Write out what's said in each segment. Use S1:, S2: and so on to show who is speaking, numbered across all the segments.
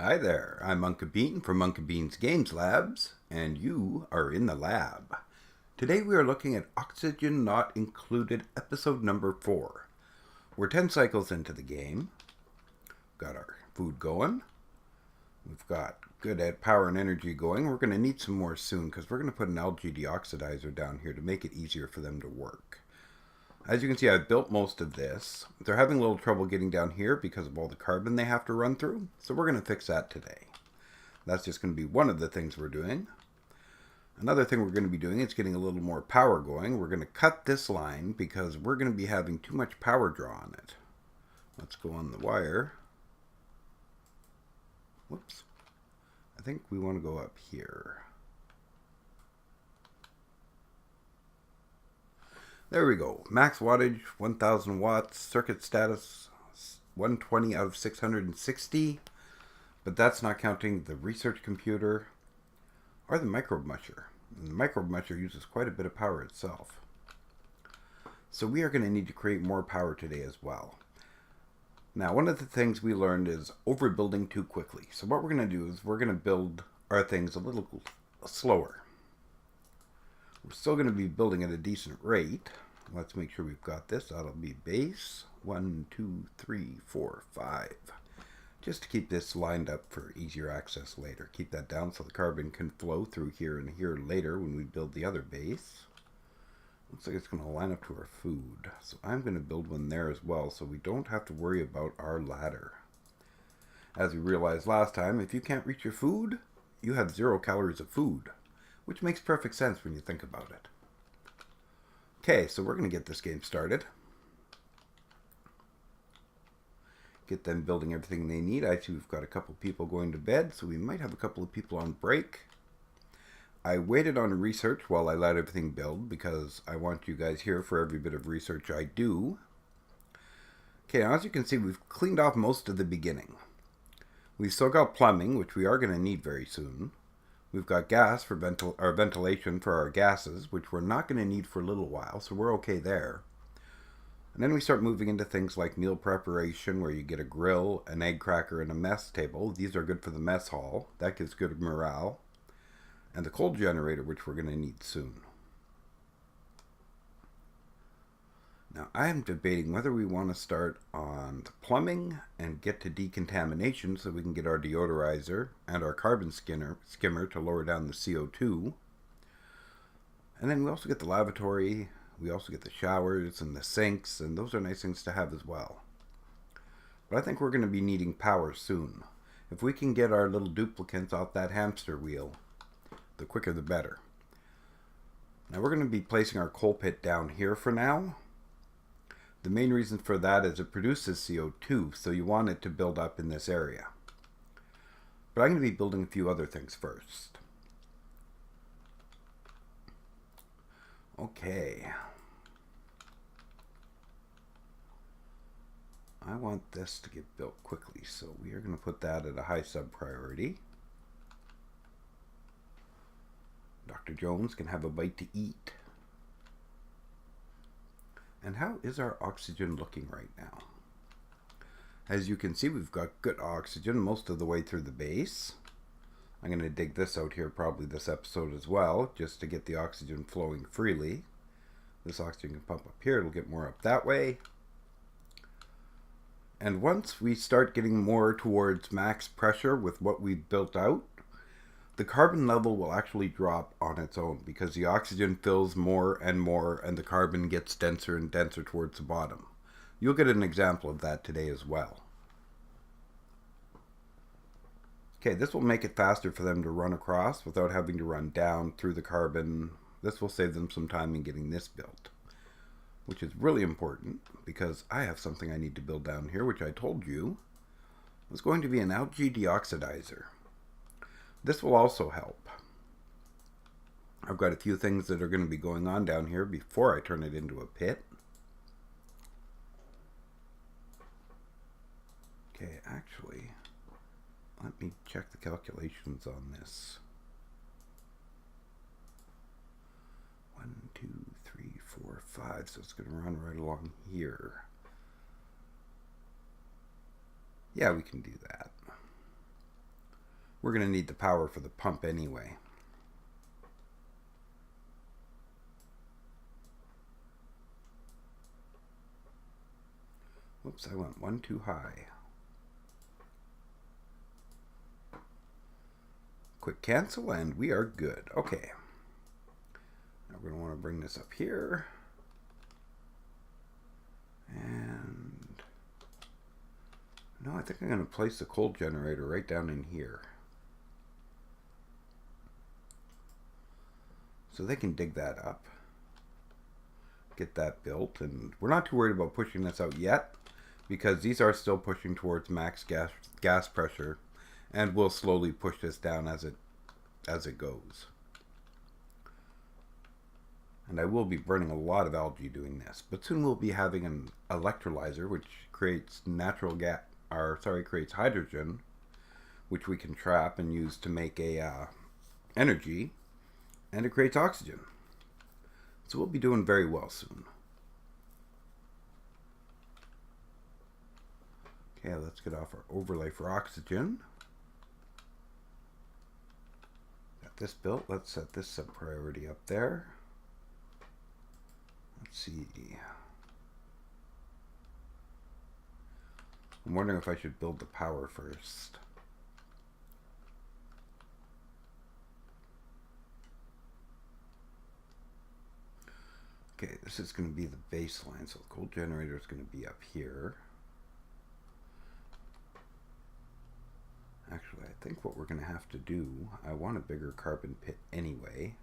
S1: Hi there, I'm Unka Bean from Unka Bean's Games Labs, and you are in the lab. Today we are looking at Oxygen Not Included, episode number 4. We're 10 cycles into the game. Got our food going. We've got good power and energy going. We're going to need some more soon because we're going to put an algae deoxidizer down here to make it easier for them to work. As you can see, I've built most of this. They're having a little trouble getting down here because of all the carbon they have to run through, so we're going to fix that today. That's just going to be one of the things we're doing. Another thing we're going to be doing is getting a little more power going. We're going to cut this line because we're going to be having too much power draw on it. Let's go on the wire. Whoops. I think we want to go up here. There we go. Max wattage, 1000 watts. Circuit status, 120 out of 660. But that's not counting the research computer or the microbe musher. And the microbe musher uses quite a bit of power itself. So we are going to need to create more power today as well. Now, one of the things we learned is overbuilding too quickly. So what we're going to do is we're going to build our things a little slower. We're still going to be building at a decent rate. Let's make sure we've got this. That'll be base 1, 2, 3, 4, 5. Just to keep this lined up for easier access later. Keep that down so the carbon can flow through here and here later when we build the other base. Looks like it's going to line up to our food. So I'm going to build one there as well so we don't have to worry about our ladder. As we realized last time, if you can't reach your food, you have 0 calories of food. Which makes perfect sense when you think about it. Okay, so we're going to get this game started. Get them building everything they need. I see we've got a couple people going to bed, so we might have a couple of people on break. I waited on research while I let everything build because I want you guys here for every bit of research I do. Okay, now as you can see, we've cleaned off most of the beginning. We've still got plumbing, which we are going to need very soon. We've got gas for ventilation for our gases, which we're not going to need for a little while, so we're okay there. And then we start moving into things like meal preparation, where you get a grill, an egg cracker, and a mess table. These are good for the mess hall. That gives good morale. And the coal generator, which we're going to need soon. Now, I am debating whether we want to start on the plumbing and get to decontamination so we can get our deodorizer and our carbon skimmer to lower down the CO2. And then we also get the lavatory, we also get the showers and the sinks, and those are nice things to have as well. But I think we're going to be needing power soon. If we can get our little duplicants off that hamster wheel, the quicker the better. Now we're going to be placing our coal pit down here for now. The main reason for that is it produces CO2, so you want it to build up in this area. But I'm going to be building a few other things first. Okay. I want this to get built quickly, so we are going to put that at a high sub priority. Dr. Jones can have a bite to eat. And how is our oxygen looking right now? As you can see, we've got good oxygen most of the way through the base. I'm going to dig this out here probably this episode as well, just to get the oxygen flowing freely. This oxygen can pump up here, it'll get more up that way. And once we start getting more towards max pressure with what we've built out, the carbon level will actually drop on its own because the oxygen fills more and more and the carbon gets denser and denser towards the bottom. You'll get an example of that today as well. Okay, this will make it faster for them to run across without having to run down through the carbon. This will save them some time in getting this built, which is really important because I have something I need to build down here, which I told you was going to be an algae deoxidizer. This will also help. I've got a few things that are going to be going on down here before I turn it into a pit. Okay, actually, let me check the calculations on this. 1, 2, 3, 4, 5, so it's going to run right along here. Yeah, we can do that. We're going to need the power for the pump anyway. Whoops, I went one too high. Quick cancel and we are good. Okay. Now we're going to want to bring this up here. And no, I think I'm going to place the coal generator right down in here. So they can dig that up. Get that built. And we're not too worried about pushing this out yet, because these are still pushing towards max gas pressure, and we'll slowly push this down as it goes. And I will be burning a lot of algae doing this, but soon we'll be having an electrolyzer which creates creates hydrogen, which we can trap and use to make energy, and it creates oxygen. So we'll be doing very well soon. Okay, let's get off our overlay for oxygen. Got this built. Let's set this sub-priority up there. Let's see. I'm wondering if I should build the power first. Okay, this is going to be the baseline, so the coal generator is going to be up here. Actually, I think what we're going to have to do, I want a bigger carbon pit anyway.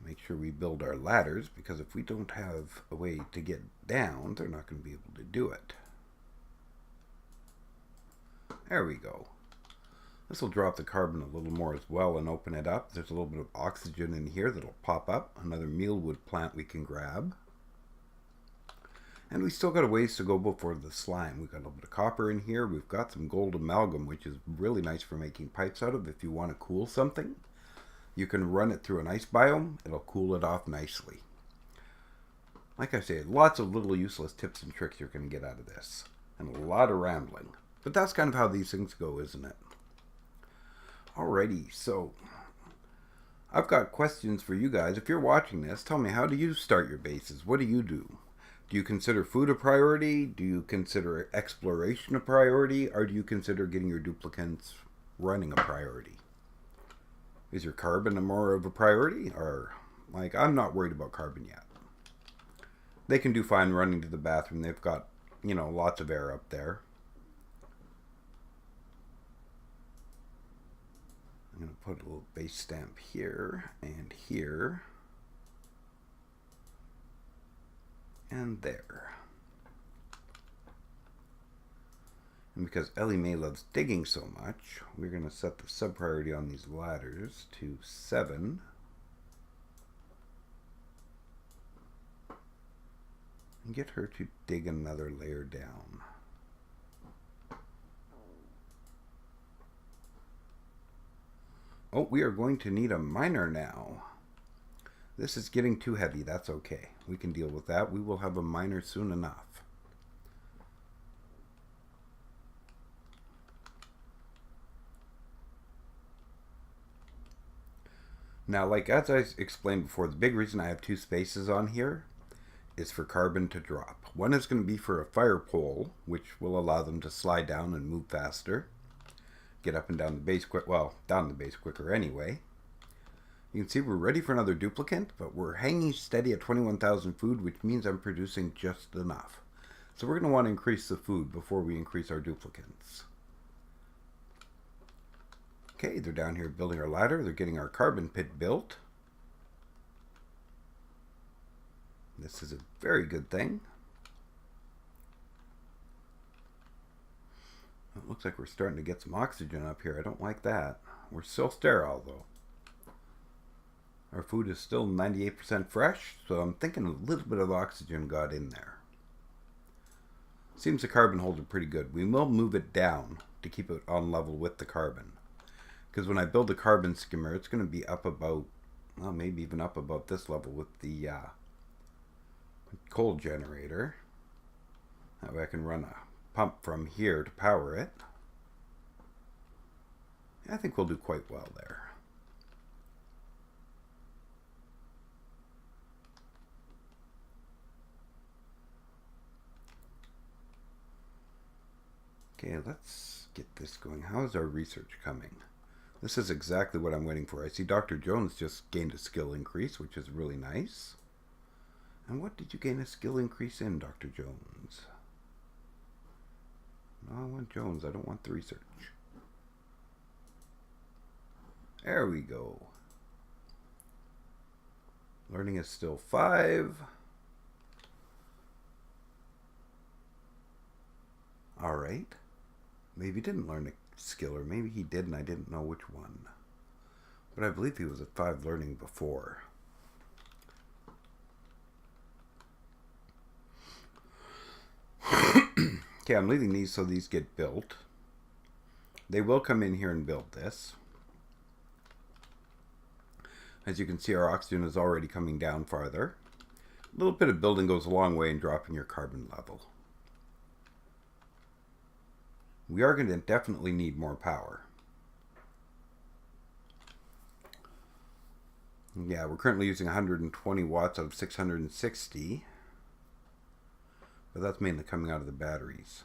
S1: Make sure we build our ladders, because if we don't have a way to get down, they're not going to be able to do it. There we go. This will drop the carbon a little more as well and open it up. There's a little bit of oxygen in here that'll pop up. Another mealwood plant we can grab. And we still got a ways to go before the slime. We've got a little bit of copper in here. We've got some gold amalgam, which is really nice for making pipes out of. If you want to cool something, you can run it through an ice biome. It'll cool it off nicely. Like I say, lots of little useless tips and tricks you're going to get out of this. And a lot of rambling. But that's kind of how these things go, isn't it? Alrighty, so I've got questions for you guys. If you're watching this, tell me, how do you start your bases? What do you do? Do you consider food a priority? Do you consider exploration a priority? Or do you consider getting your duplicants running a priority? Is your carbon more of a priority? Or, like, I'm not worried about carbon yet. They can do fine running to the bathroom. They've got, you know, lots of air up there. I'm going to put a little base stamp here and here. And there. And because Ellie Mae loves digging so much, we're going to set the sub-priority on these ladders to 7. And get her to dig another layer down. Oh, we are going to need a miner now. This is getting too heavy. That's okay. We can deal with that. We will have a miner soon enough. Now, like as I explained before, the big reason I have 2 spaces on here is for carbon to drop. One is going to be for a fire pole, which will allow them to slide down and move faster. Get up and down the base quick. Well, down the base quicker anyway. You can see we're ready for another duplicant, but we're hanging steady at 21,000 food, which means I'm producing just enough. So we're going to want to increase the food before we increase our duplicants. Okay, they're down here building our ladder. They're getting our carbon pit built. This is a very good thing. It looks like we're starting to get some oxygen up here. I don't like that. We're still sterile, though. Our food is still 98% fresh, so I'm thinking a little bit of oxygen got in there. Seems the carbon holds it pretty good. We will move it down to keep it on level with the carbon. Because when I build the carbon skimmer, it's going to be up about, well, maybe even up above this level with the coal generator. That way I can run a pump from here to power it. I think we'll do quite well there. Okay, let's get this going. How is our research coming? This is exactly what I'm waiting for. I see Dr. Jones just gained a skill increase, which is really nice. And what did you gain a skill increase in, Dr. Jones? No, I want Jones. I don't want the research. There we go. Learning is still 5. Alright. Maybe he didn't learn a skill, or maybe he did and I didn't know which one. But I believe he was at 5 learning before. Okay, I'm leaving these so these get built. They will come in here and build this. As you can see, our oxygen is already coming down farther. A little bit of building goes a long way in dropping your carbon level. We are going to definitely need more power. Yeah, we're currently using 120 watts out of 660. But that's mainly coming out of the batteries.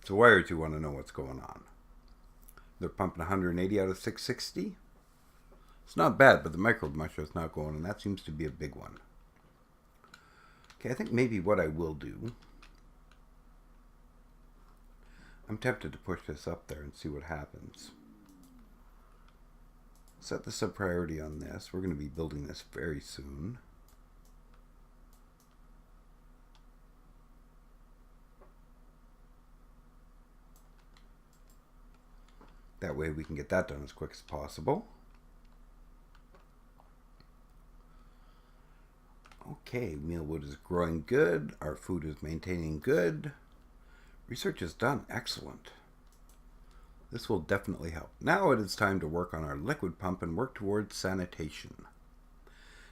S1: So wires, you want to know what's going on. They're pumping 180 out of 660. It's not bad, but the micro musher is not going, and that seems to be a big one. Okay, I think maybe what I will do, I'm tempted to push this up there and see what happens. Set the sub-priority on this. We're going to be building this very soon. That way we can get that done as quick as possible. Okay, mealwood is growing good. Our food is maintaining good. Research is done. Excellent. This will definitely help. Now it is time to work on our liquid pump and work towards sanitation.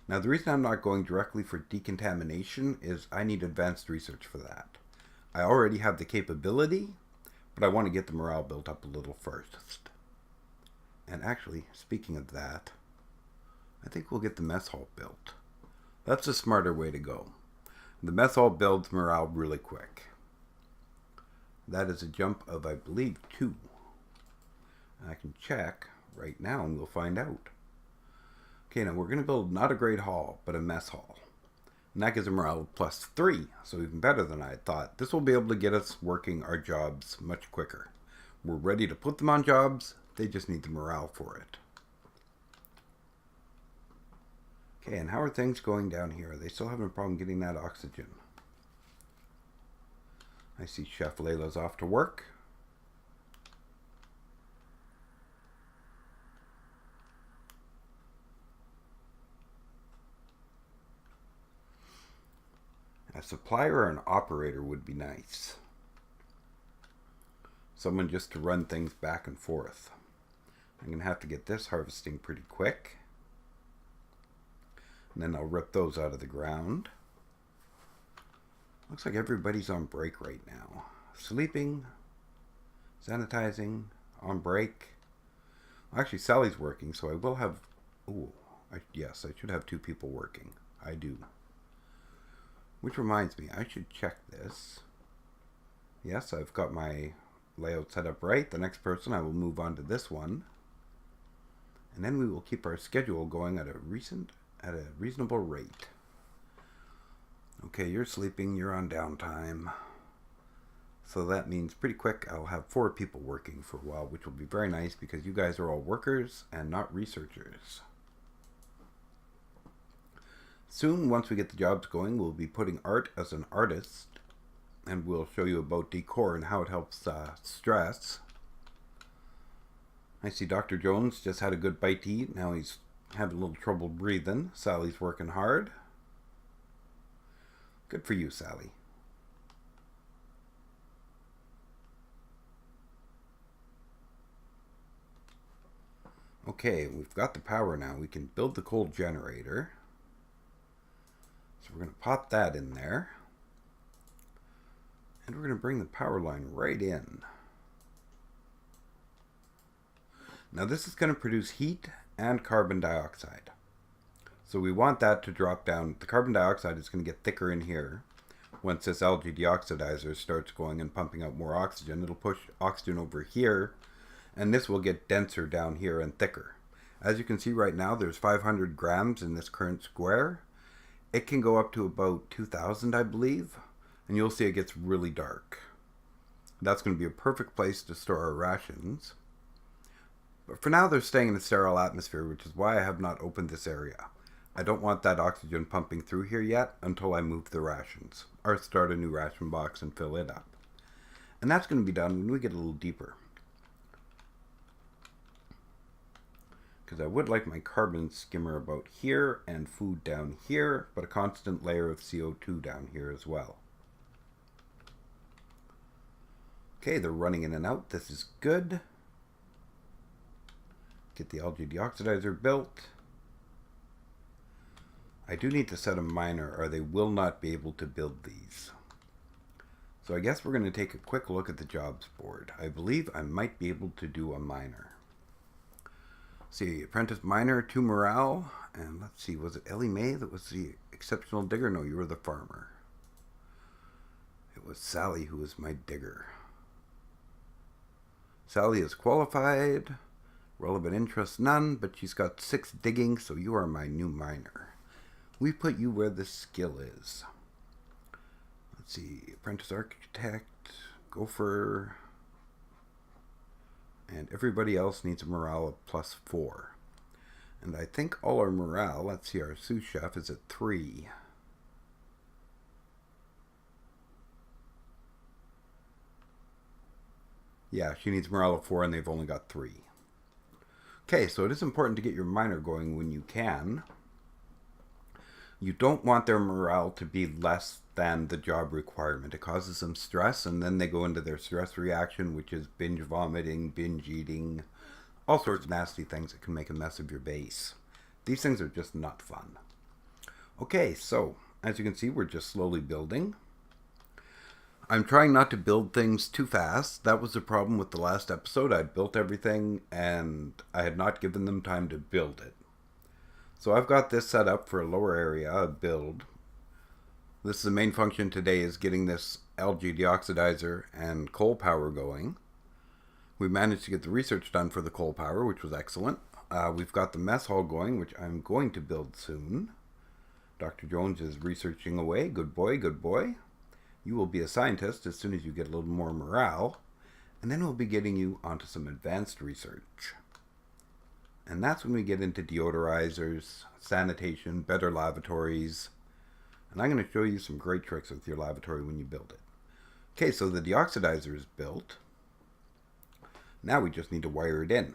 S1: Now the reason I'm not going directly for decontamination is I need advanced research for that. I already have the capability, but I want to get the morale built up a little first. And actually, speaking of that, I think we'll get the mess hall built. That's a smarter way to go. The mess hall builds morale really quick. That is a jump of, I believe, 2. I can check right now and we'll find out. Okay, now we're going to build not a great hall, but a mess hall. And that gives a morale of +3, so even better than I had thought. This will be able to get us working our jobs much quicker. We're ready to put them on jobs, they just need the morale for it. Okay, and how are things going down here? Are they still having a problem getting that oxygen? I see Chef Layla's off to work. A supplier or an operator would be nice. Someone just to run things back and forth. I'm going to have to get this harvesting pretty quick. And then I'll rip those out of the ground. Looks like everybody's on break right now. Sleeping, sanitizing, on break. Actually, Sally's working, so I will have... yes, I should have 2 people working. I do. Which reminds me, I should check this. Yes, I've got my layout set up right. The next person, I will move on to this one. And then we will keep our schedule going at a reasonable rate. Okay, you're sleeping, you're on downtime. So that means pretty quick I'll have 4 people working for a while, which will be very nice because you guys are all workers and not researchers. Soon, once we get the jobs going, we'll be putting art as an artist, and we'll show you about decor and how it helps stress. I see Dr. Jones just had a good bite to eat. Now he's having a little trouble breathing. Sally's working hard. Good for you, Sally. Okay, we've got the power now. We can build the coal generator. So we're going to pop that in there. And we're going to bring the power line right in. Now this is going to produce heat and carbon dioxide. So we want that to drop down. The carbon dioxide is going to get thicker in here. Once this algae deoxidizer starts going and pumping out more oxygen, it'll push oxygen over here, and this will get denser down here and thicker. As you can see right now, there's 500 grams in this current square. It can go up to about 2,000, I believe, and you'll see it gets really dark. That's going to be a perfect place to store our rations. But for now, they're staying in a sterile atmosphere, which is why I have not opened this area. I don't want that oxygen pumping through here yet until I move the rations, or start a new ration box and fill it up. And that's going to be done when we get a little deeper. Because I would like my carbon skimmer about here and food down here, but a constant layer of CO2 down here as well. Okay, they're running in and out. This is good. Get the algae deoxidizer built. I do need to set a miner or they will not be able to build these. So I guess we're going to take a quick look at the jobs board. I believe I might be able to do a miner. See, apprentice miner, 2 morale, and let's see, was it Ellie Mae that was the exceptional digger? No, you were the farmer. It was Sally who was my digger. Sally is qualified, relevant interest none, but she's got 6 digging, so you are my new miner. We put you where the skill is. Let's see, apprentice architect, gopher, and everybody else needs a morale of +4. And I think all our morale, let's see, our sous chef is at 3. Yeah, she needs morale of 4 and they've only got 3. Okay, so it is important to get your miner going when you can. You don't want their morale to be less than the job requirement. It causes them stress, and then they go into their stress reaction, which is binge vomiting, binge eating, all sorts of nasty things that can make a mess of your base. These things are just not fun. Okay, so as you can see, we're just slowly building. I'm trying not to build things too fast. That was the problem with the last episode. I built everything, and I had not given them time to build it. So I've got this set up for a lower area, a build. This is the main function today, is getting this algae deoxidizer and coal power going. We managed to get the research done for the coal power, which was excellent. We've got the mess hall going, which I'm going to build soon. Dr. Jones is researching away. Good boy, good boy. You will be a scientist as soon as you get a little more morale. And then we'll be getting you onto some advanced research. And that's when we get into deodorizers, sanitation, better lavatories. And I'm going to show you some great tricks with your lavatory when you build it. Okay, so the deoxidizer is built. Now we just need to wire it in.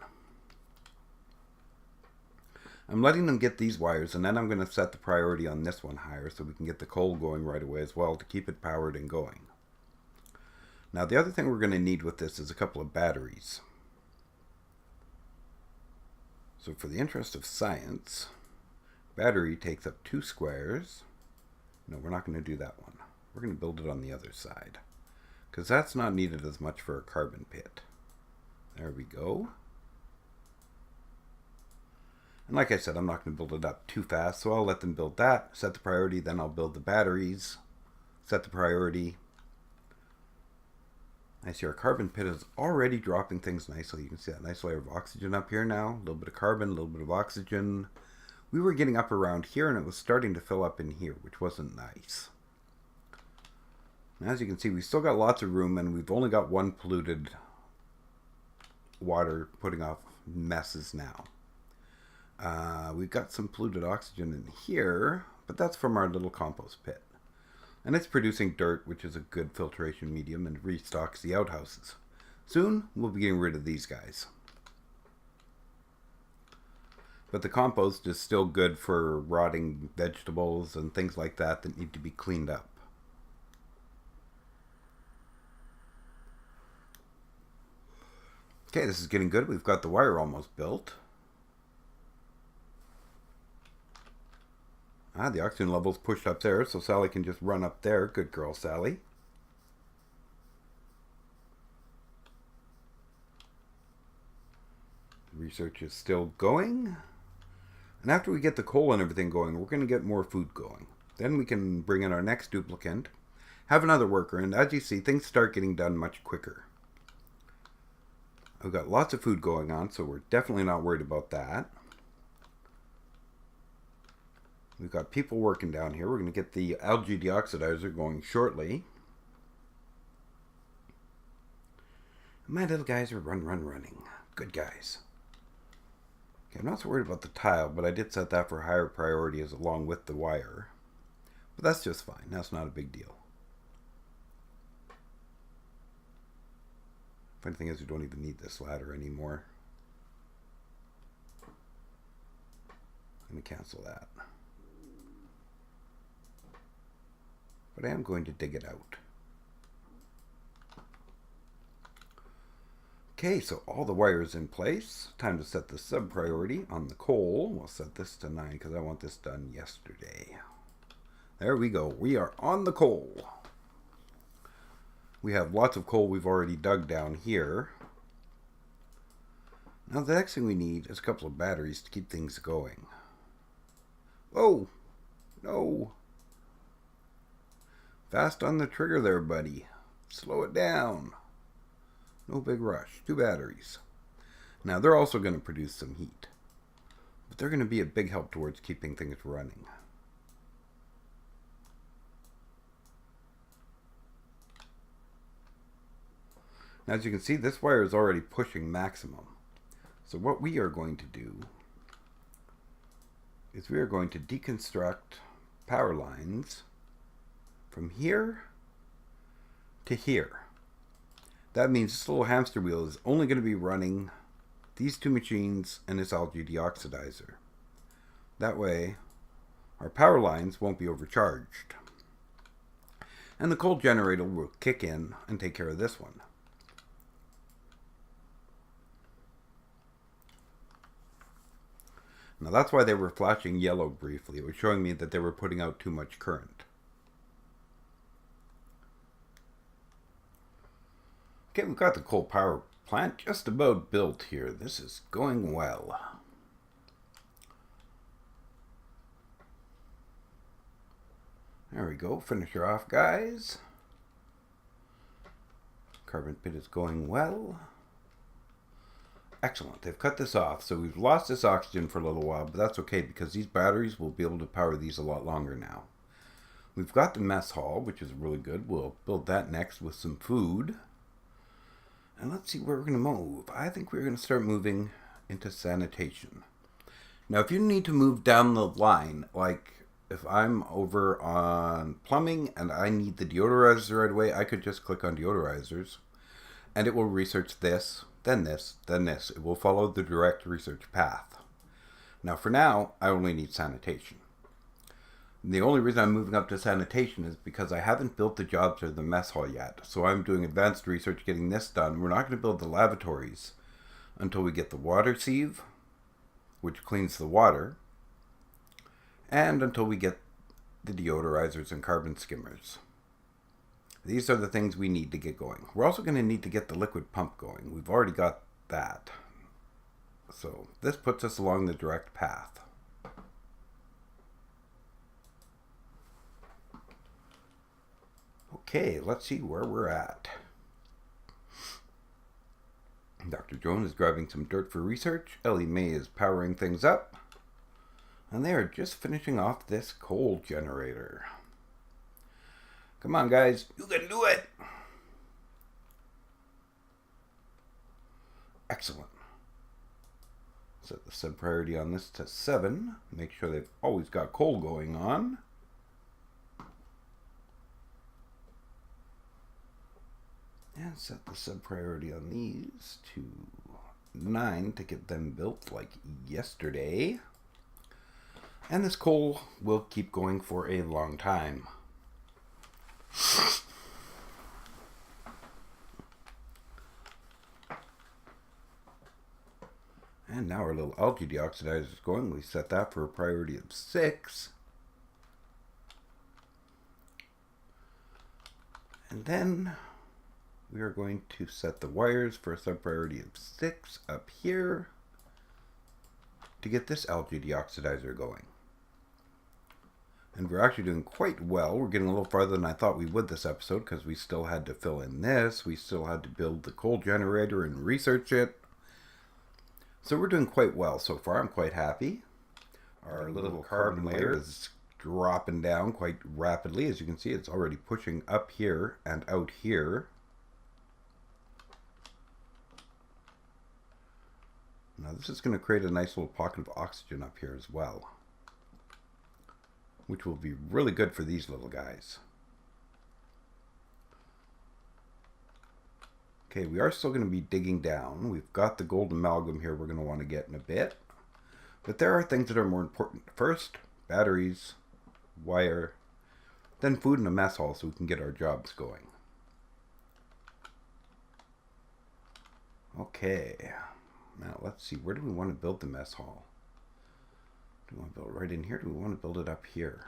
S1: I'm letting them get these wires, and then I'm going to set the priority on this one higher so we can get the coal going right away as well to keep it powered and going. Now the other thing we're going to need with this is a couple of batteries. So for the interest of science, battery takes up 2 squares. No, we're not going to do that one. We're going to build it on the other side, because that's not needed as much for a carbon pit. There we go. And like I said, I'm not going to build it up too fast, so I'll let them build that, set the priority, then I'll build the batteries, set the priority. I see our carbon pit is already dropping things nicely. You can see that nice layer of oxygen up here now. A little bit of carbon, a little bit of oxygen. We were getting up around here and it was starting to fill up in here, which wasn't nice. And as you can see, we still got lots of room and we've only got 1 polluted water putting off messes now. We've got some polluted oxygen in here, but that's from our little compost pit. And it's producing dirt, which is a good filtration medium, and restocks the outhouses. Soon, we'll be getting rid of these guys. But the compost is still good for rotting vegetables and things like that that need to be cleaned up. Okay, this is getting good. We've got the wire almost built. The oxygen level's pushed up there, so Sally can just run up there. Good girl, Sally. The Research is still going. And after we get the coal and everything going, we're going to get more food going. Then we can bring in our next duplicant, have another worker, and as you see, things start getting done much quicker. I've got lots of food going on, so we're definitely not worried about that. We've got people working down here. We're going to get the algae deoxidizer going shortly. My little guys are running. Good guys. Okay, I'm not so worried about the tile, but I did set that for higher priority as along with the wire. But that's just fine. That's not a big deal. Funny thing is, we don't even need this ladder anymore. I'm going to cancel that. But I am going to dig it out. Okay, so all the wires in place. Time to set the sub-priority on the coal. We'll set this to 9 because I want this done yesterday. There we go. We are on the coal. We have lots of coal we've already dug down here. Now the next thing we need is a couple of batteries to keep things going. Oh! No! Fast on the trigger there, buddy. Slow it down. No big rush. 2 batteries. Now, they're also going to produce some heat. But they're going to be a big help towards keeping things running. Now, as you can see, this wire is already pushing maximum. So what we are going to do is we are going to deconstruct power lines from here to here. That means this little hamster wheel is only going to be running these 2 machines and this algae deoxidizer. That way, our power lines won't be overcharged. And the coal generator will kick in and take care of this one. Now that's why they were flashing yellow briefly. It was showing me that they were putting out too much current. Okay, we've got the coal power plant just about built here. This is going well. There we go. Finish her off, guys. Carbon pit is going well. Excellent. They've cut this off, so we've lost this oxygen for a little while, but that's okay because these batteries will be able to power these a lot longer now. We've got the mess hall, which is really good. We'll build that next with some food. And let's see where we're going to move. I think we're going to start moving into sanitation. Now, if you need to move down the line, like if I'm over on plumbing and I need the deodorizers right away, I could just click on deodorizers and it will research this, then this, then this. It will follow the direct research path. Now, for now, I only need sanitation. The only reason I'm moving up to sanitation is because I haven't built the jobs or the mess hall yet. So I'm doing advanced research getting this done. We're not going to build the lavatories until we get the water sieve, which cleans the water, and until we get the deodorizers and carbon skimmers. These are the things we need to get going. We're also going to need to get the liquid pump going. We've already got that. So this puts us along the direct path. Okay, let's see where we're at. Dr. Jones is grabbing some dirt for research. Ellie Mae is powering things up. And they are just finishing off this coal generator. Come on, guys. You can do it. Excellent. Set the sub-priority on this to 7. Make sure they've always got coal going on. And set the sub-priority on these to 9 to get them built like yesterday. And this coal will keep going for a long time. And now our little algae deoxidizer is going. We set that for a priority of 6. And then we are going to set the wires for a sub-priority of 6 up here. to get this algae deoxidizer going. And we're actually doing quite well. We're getting a little farther than I thought we would this episode because we still had to fill in this. We still had to build the coal generator and research it. So we're doing quite well so far. I'm quite happy. Our little carbon layer is dropping down quite rapidly. As you can see, it's already pushing up here and out here. Now this is going to create a nice little pocket of oxygen up here as well, which will be really good for these little guys. Okay, we are still going to be digging down. We've got the gold amalgam here we're going to want to get in a bit. But there are things that are more important. First, batteries, wire, then food and a mess hall so we can get our jobs going. Okay, now let's see, where do we want to build the mess hall? Do we want to build it right in here? Do we want to build it up here?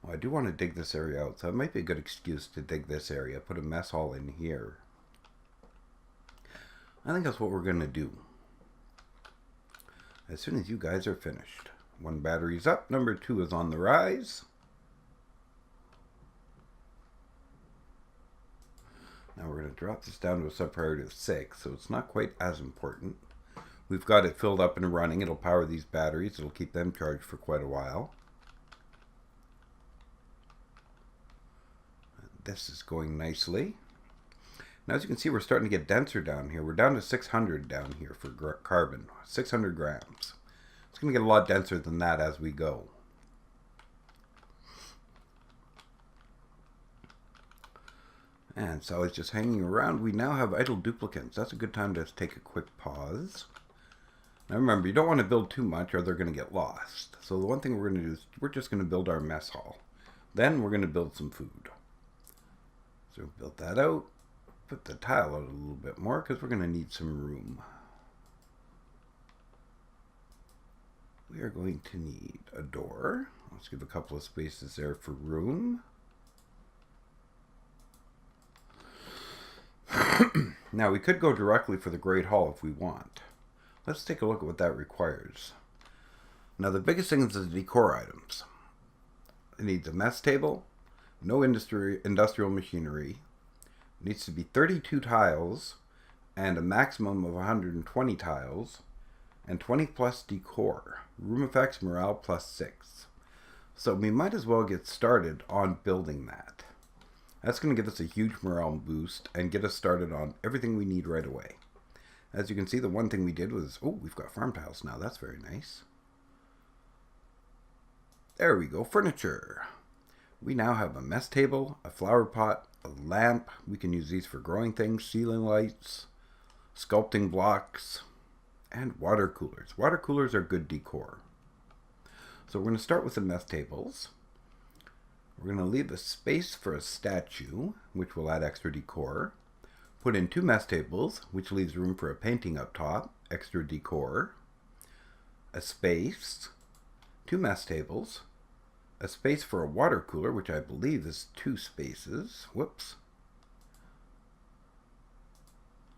S1: Well, I do want to dig this area out, so it might be a good excuse to dig this area, put a mess hall in here. I think that's what we're going to do. As soon as you guys are finished. One battery's up, number 2 is on the rise. Now we're going to drop this down to a sub-priority of 6, so it's not quite as important. We've got it filled up and running. It'll power these batteries. It'll keep them charged for quite a while. This is going nicely. Now, as you can see, we're starting to get denser down here. We're down to 600 down here for carbon, 600 grams. It's going to get a lot denser than that as we go. And so it's just hanging around. We now have idle duplicates. That's a good time to take a quick pause. Now remember, you don't want to build too much or they're going to get lost. So the one thing we're going to do is we're just going to build our mess hall. Then we're going to build some food. So build that out. Put the tile out a little bit more because we're going to need some room. We are going to need a door. Let's give a couple of spaces there for room. Now we could go directly for the Great Hall if we want. Let's take a look at what that requires. Now the biggest thing is the decor items. It needs a mess table, no industrial machinery. It needs to be 32 tiles and a maximum of 120 tiles and 20 plus decor. Room effects, morale plus 6. So we might as well get started on building that. That's going to give us a huge morale boost and get us started on everything we need right away. As you can see, the one thing we did was, oh, we've got farm tiles now. That's very nice. There we go, furniture. We now have a mess table, a flower pot, a lamp. We can use these for growing things, ceiling lights, sculpting blocks, and water coolers. Water coolers are good decor. So we're going to start with the mess tables. We're going to leave a space for a statue, which will add extra decor. Put in 2 mess tables, which leaves room for a painting up top, extra decor. A space, 2 mess tables, a space for a water cooler, which I believe is 2 spaces. Whoops.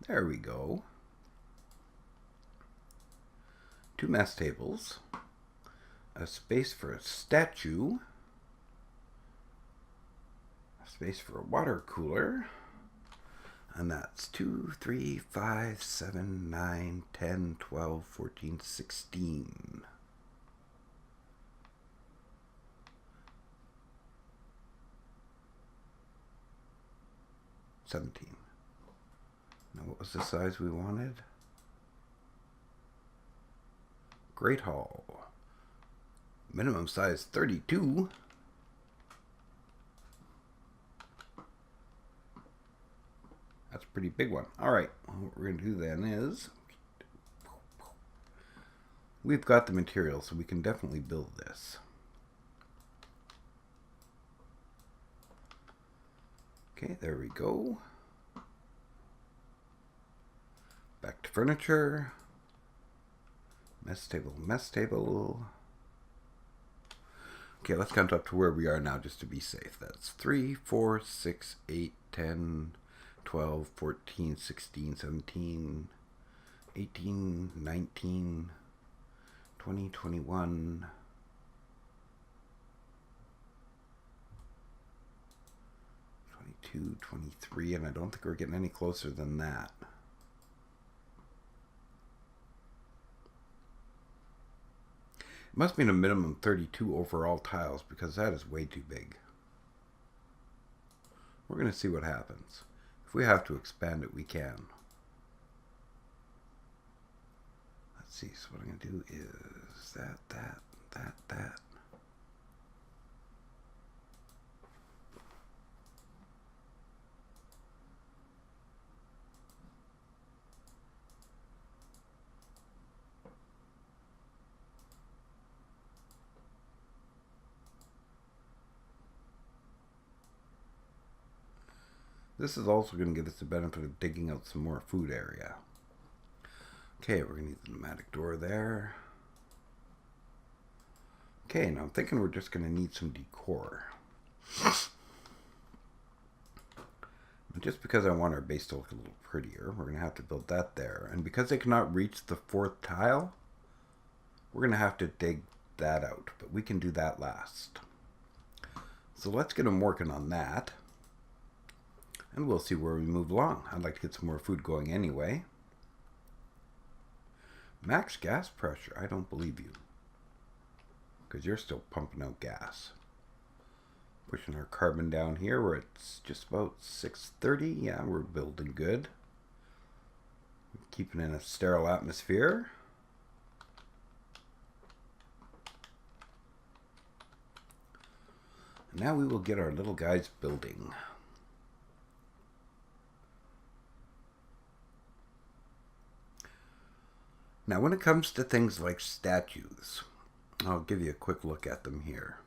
S1: There we go. 2 mess tables, a space for a statue, a space for a water cooler, and that's 2, 3, 5, 7, 9, 10, 12, 14, 16. 17. Now what was the size we wanted? Great Hall. Minimum size 32. That's a pretty big one. Alright, what we're going to do then is we've got the material, so we can definitely build this. Okay, there we go. Back to furniture. Mess table, mess table. Okay, let's count up to where we are now just to be safe. That's 3, 4, 6, 8, 10, 12, 14, 16, 17, 18, 19, 20, 21. 22, 23, and I don't think we're getting any closer than that. It must mean a minimum 32 overall tiles, because that is way too big. We're going to see what happens. If we have to expand it, we can. Let's see, so what I'm going to do is that. This is also going to give us the benefit of digging out some more food area. Okay, we're going to need the pneumatic door there. Okay, now I'm thinking we're just going to need some decor. Just because I want our base to look a little prettier, we're going to have to build that there. And because they cannot reach the 4th tile, we're going to have to dig that out. But we can do that last. So let's get them working on that. And we'll see where we move along. I'd like to get some more food going anyway. Max gas pressure. I don't believe you. Because you're still pumping out gas. Pushing our carbon down here where it's just about 630. Yeah, we're building good. Keeping in a sterile atmosphere. And now we will get our little guys building. Now, when it comes to things like statues, I'll give you a quick look at them here.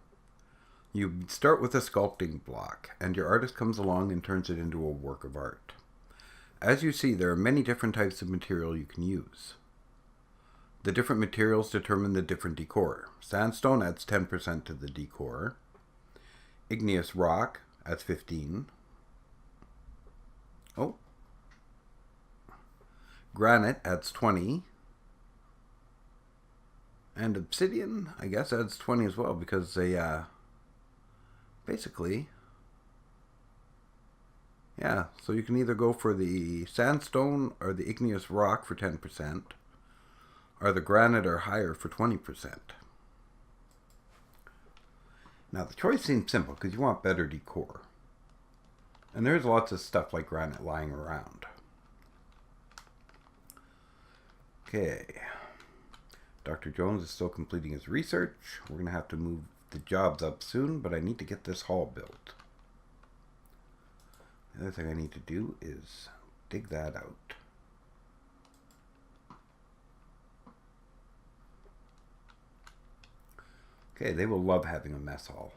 S1: You start with a sculpting block, and your artist comes along and turns it into a work of art. As you see, there are many different types of material you can use. The different materials determine the different decor. Sandstone adds 10% to the decor. Igneous rock adds 15. Oh. Granite adds 20. And obsidian, I guess, adds 20 as well, because they, basically, yeah, so you can either go for the sandstone or the igneous rock for 10%, or the granite or higher for 20%. Now, the choice seems simple, because you want better decor. And there's lots of stuff like granite lying around. Okay. Dr. Jones is still completing his research. We're going to have to move the jobs up soon, but I need to get this hall built. The other thing I need to do is dig that out. Okay, they will love having a mess hall.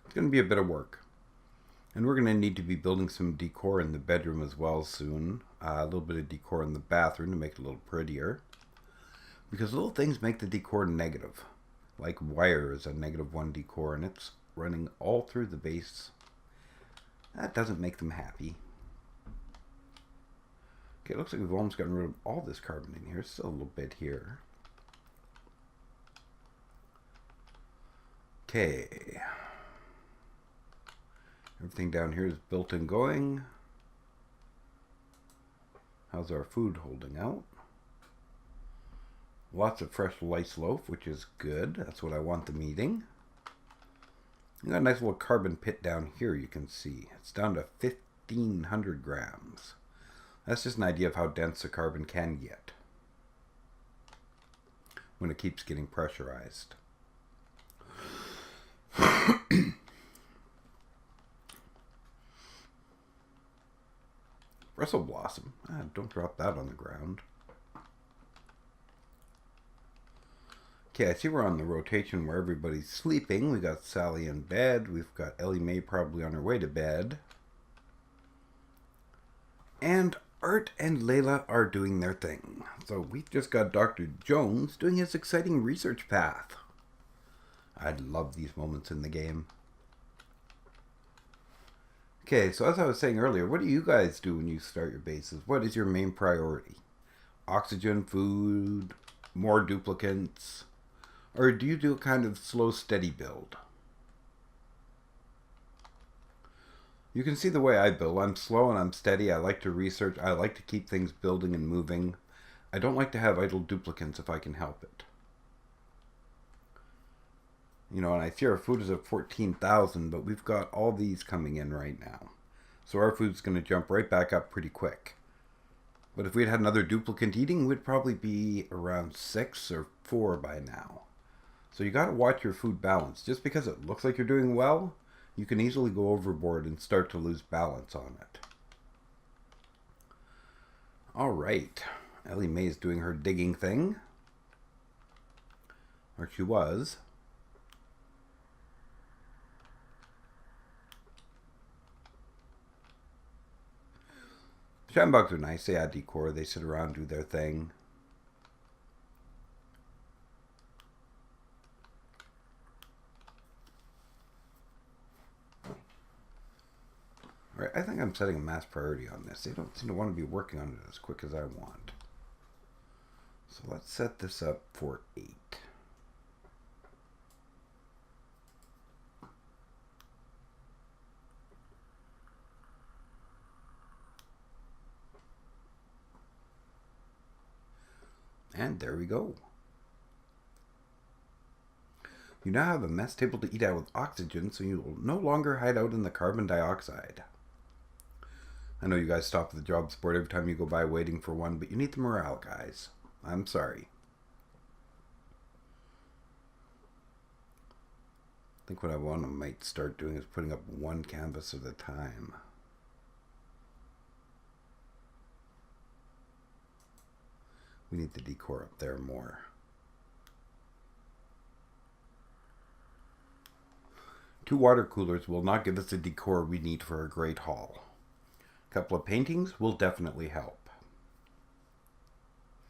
S1: It's going to be a bit of work. And we're going to need to be building some decor in the bedroom as well soon. A little bit of decor in the bathroom to make it a little prettier. Because little things make the decor negative. Like wire is a -1 decor, and it's running all through the base. That doesn't make them happy. Okay, it looks like we've almost gotten rid of all this carbon in here. Still a little bit here. Okay. Everything down here is built and going. How's our food holding out? Lots of fresh lice loaf, which is good. That's what I want them eating. You got a nice little carbon pit down here you can see. It's down to 1,500 grams. That's just an idea of how dense the carbon can get when it keeps getting pressurized. Brussels blossom. Don't drop that on the ground. Okay, I see we're on the rotation where everybody's sleeping. We got Sally in bed. We've got Ellie Mae probably on her way to bed. And Art and Layla are doing their thing. So we've just got Dr. Jones doing his exciting research path. I love these moments in the game. Okay, so as I was saying earlier, what do you guys do when you start your bases? What is your main priority? Oxygen, food, more duplicates? Or do you do a kind of slow, steady build? You can see the way I build. I'm slow and I'm steady. I like to research. I like to keep things building and moving. I don't like to have idle duplicates if I can help it. You know, and I see our food is at 14,000, but we've got all these coming in right now. So our food's going to jump right back up pretty quick. But if we'd had another duplicate eating, we'd probably be around 6 or 4 by now. So you got to watch your food balance. Just because it looks like you're doing well, you can easily go overboard and start to lose balance on it. All right. Ellie Mae is doing her digging thing. Or she was. Shambugs are nice. They add decor. They sit around, do their thing. Alright, I think I'm setting a mass priority on this. They don't seem to want to be working on it as quick as I want. So let's set this up for 8. And there we go. You now have a mess table to eat out with oxygen, so you will no longer hide out in the carbon dioxide. I know you guys stop at the jobs board every time you go by waiting for one, but you need the morale, guys. I'm sorry. I think what I might start doing is putting up one canvas at a time. We need the decor up there more. Two water coolers will not give us the decor we need for a great haul. A couple of paintings will definitely help.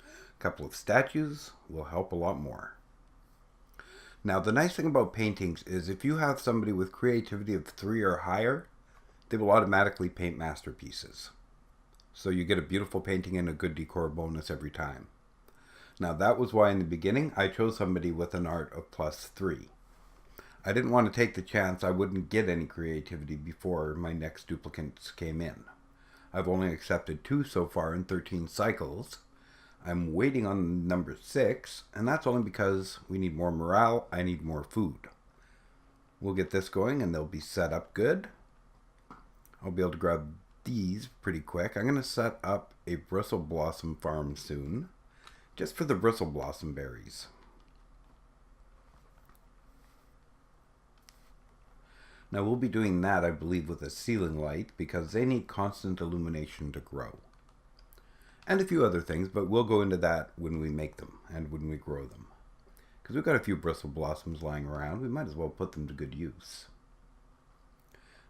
S1: A couple of statues will help a lot more. Now, the nice thing about paintings is if you have somebody with creativity of 3 or higher, they will automatically paint masterpieces. So you get a beautiful painting and a good decor bonus every time. Now, that was why in the beginning I chose somebody with an art of +3. I didn't want to take the chance I wouldn't get any creativity before my next duplicates came in. I've only accepted 2 so far in 13 cycles. I'm waiting on number 6, and that's only because we need more morale, I need more food. We'll get this going and they'll be set up good. I'll be able to grab these pretty quick. I'm going to set up a bristle blossom farm soon, just for the bristle blossom berries. Now we'll be doing that, I believe, with a ceiling light because they need constant illumination to grow. And a few other things, but we'll go into that when we make them and when we grow them. Because we've got a few bristle blossoms lying around, we might as well put them to good use.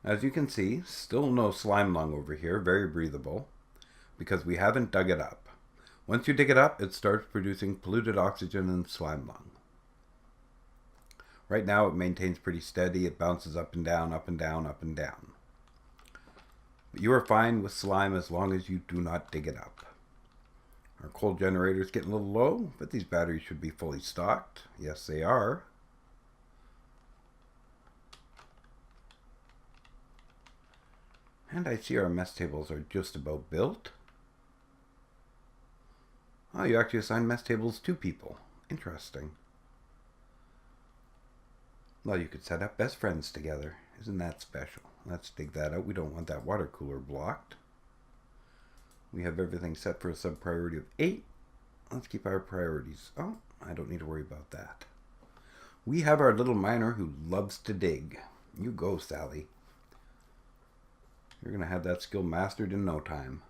S1: As you can see, still no slime lung over here, very breathable, because we haven't dug it up. Once you dig it up, it starts producing polluted oxygen and slime lung. Right now it maintains pretty steady. It bounces up and down, up and down, up and down. But you are fine with slime as long as you do not dig it up. Our coal generator is getting a little low, but these batteries should be fully stocked. Yes, they are. And I see our mess tables are just about built. Oh, you actually assigned mess tables to people. Interesting. Well, you could set up best friends together. Isn't that special? Let's dig that out. We don't want that water cooler blocked. We have everything set for a sub-priority of 8. Let's keep our priorities. Oh, I don't need to worry about that. We have our little miner who loves to dig. You go, Sally. You're going to have that skill mastered in no time.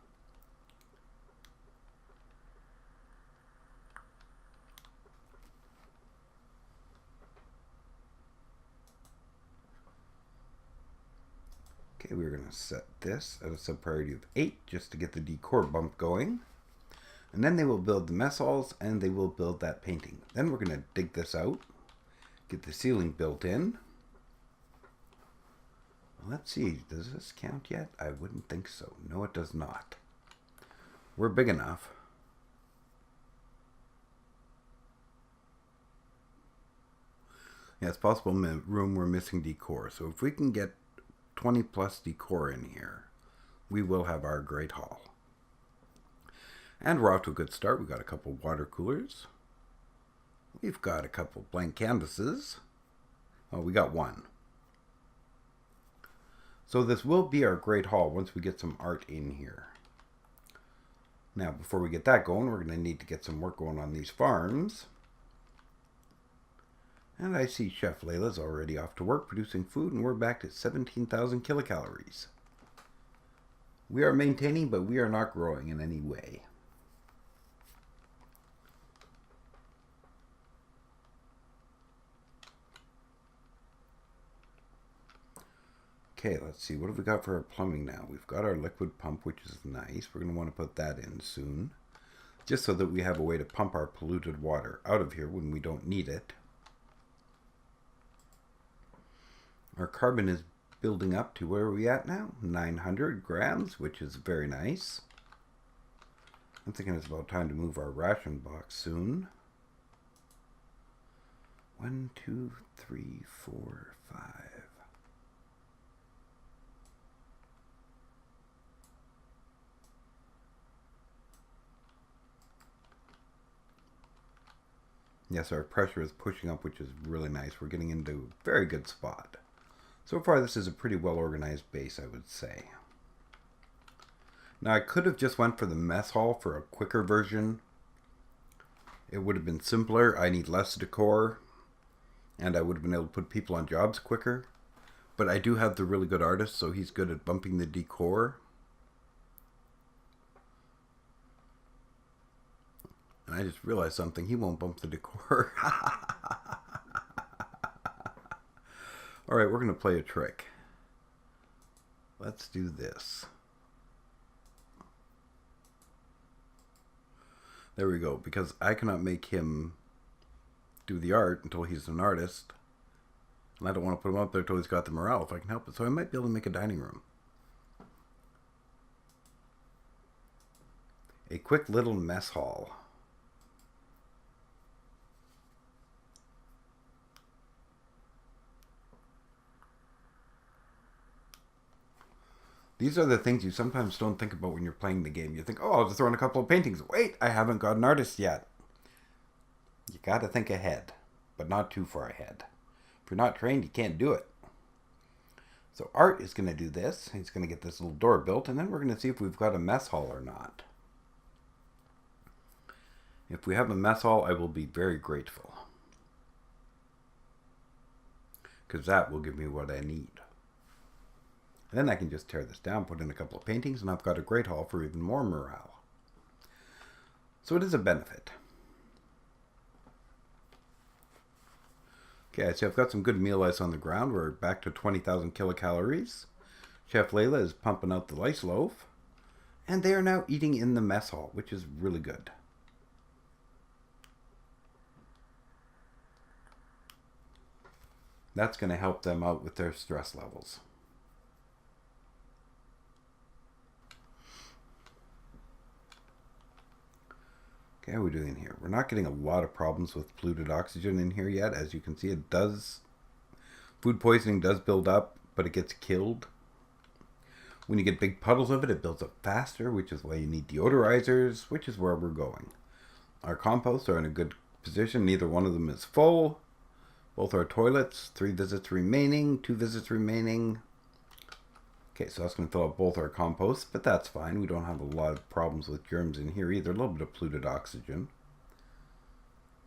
S1: Okay, we're going to set this at a sub-priority of 8 just to get the decor bump going. And then they will build the mess halls and they will build that painting. Then we're going to dig this out, get the ceiling built in. Let's see, does this count yet? I wouldn't think so. No, it does not. We're big enough. Yeah, it's possible in the room we're missing decor. So if we can get 20 plus decor in here, we will have our great hall. And we're off to a good start. We've got a couple water coolers. We've got a couple blank canvases. Oh, we got one. So this will be our great hall once we get some art in here. Now, before we get that going, we're going to need to get some work going on these farms. And I see Chef Layla's already off to work producing food, and we're back to 17,000 kilocalories. We are maintaining, but we are not growing in any way. Okay, let's see. What have we got for our plumbing now? We've got our liquid pump, which is nice. We're going to want to put that in soon, just so that we have a way to pump our polluted water out of here when we don't need it. Our carbon is building up to where are we at now? 900 grams, which is very nice. I'm thinking it's about time to move our ration box soon. 1, 2, 3, 4, 5. Yes, our pressure is pushing up, which is really nice. We're getting into a very good spot. So far, this is a pretty well-organized base, I would say. Now, I could have just went for the mess hall for a quicker version. It would have been simpler. I need less decor, and I would have been able to put people on jobs quicker. But I do have the really good artist, so he's good at bumping the decor. And I just realized something. He won't bump the decor. Alright, we're going to play a trick. Let's do this. There we go. Because I cannot make him do the art until he's an artist. And I don't want to put him up there until he's got the morale if I can help it. So I might be able to make a dining room. A quick little mess hall. These are the things you sometimes don't think about when you're playing the game. You think, oh, I'll just throw in a couple of paintings. Wait, I haven't got an artist yet. You got to think ahead, but not too far ahead. If you're not trained, you can't do it. So Art is going to do this. He's going to get this little door built, and then we're going to see if we've got a mess hall or not. If we have a mess hall, I will be very grateful. Because that will give me what I need. And then I can just tear this down, put in a couple of paintings, and I've got a great hall for even more morale. So it is a benefit. Okay, I see I've got some good meal ice on the ground. We're back to 20,000 kilocalories. Chef Layla is pumping out the lice loaf. And they are now eating in the mess hall, which is really good. That's going to help them out with their stress levels. Okay, how are we doing here? We're not getting a lot of problems with polluted oxygen in here yet. As you can see, it does... Food poisoning does build up, but it gets killed. When you get big puddles of it, it builds up faster, which is why you need deodorizers, which is where we're going. Our composts are in a good position. Neither one of them is full. Both our toilets, 3 visits remaining, 2 visits remaining. Okay, so that's going to fill up both our composts, but that's fine. We don't have a lot of problems with germs in here either. A little bit of polluted oxygen.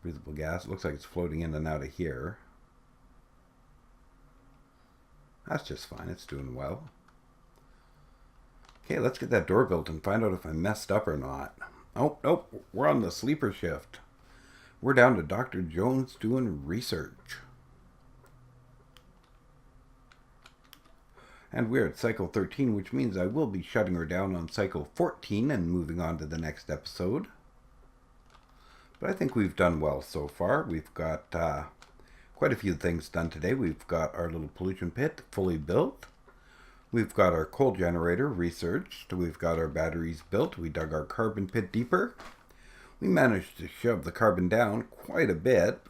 S1: Breathable gas. It looks like it's floating in and out of here. That's just fine. It's doing well. Okay, let's get that door built and find out if I messed up or not. Oh, nope. We're on the sleeper shift. We're down to Dr. Jones doing research. And we're at cycle 13, which means I will be shutting her down on cycle 14 and moving on to the next episode. But I think we've done well so far. We've got quite a few things done today. We've got our little pollution pit fully built. We've got our coal generator researched. We've got our batteries built. We dug our carbon pit deeper. We managed to shove the carbon down quite a bit.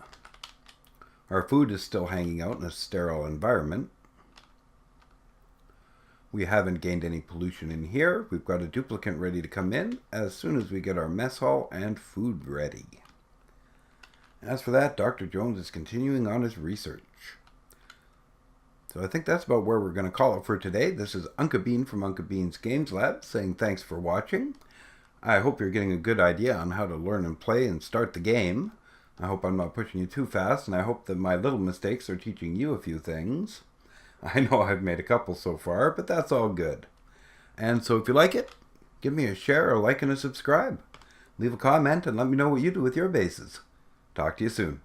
S1: Our food is still hanging out in a sterile environment. We haven't gained any pollution in here. We've got a duplicate ready to come in as soon as we get our mess hall and food ready. As for that, Dr. Jones is continuing on his research. So I think that's about where we're going to call it for today. This is Unka Bean from Unka Bean's Games Lab saying thanks for watching. I hope you're getting a good idea on how to learn and play and start the game. I hope I'm not pushing you too fast, and I hope that my little mistakes are teaching you a few things. I know I've made a couple so far, but that's all good. And so if you like it, give me a share, a like, and a subscribe. Leave a comment and let me know what you do with your bases. Talk to you soon.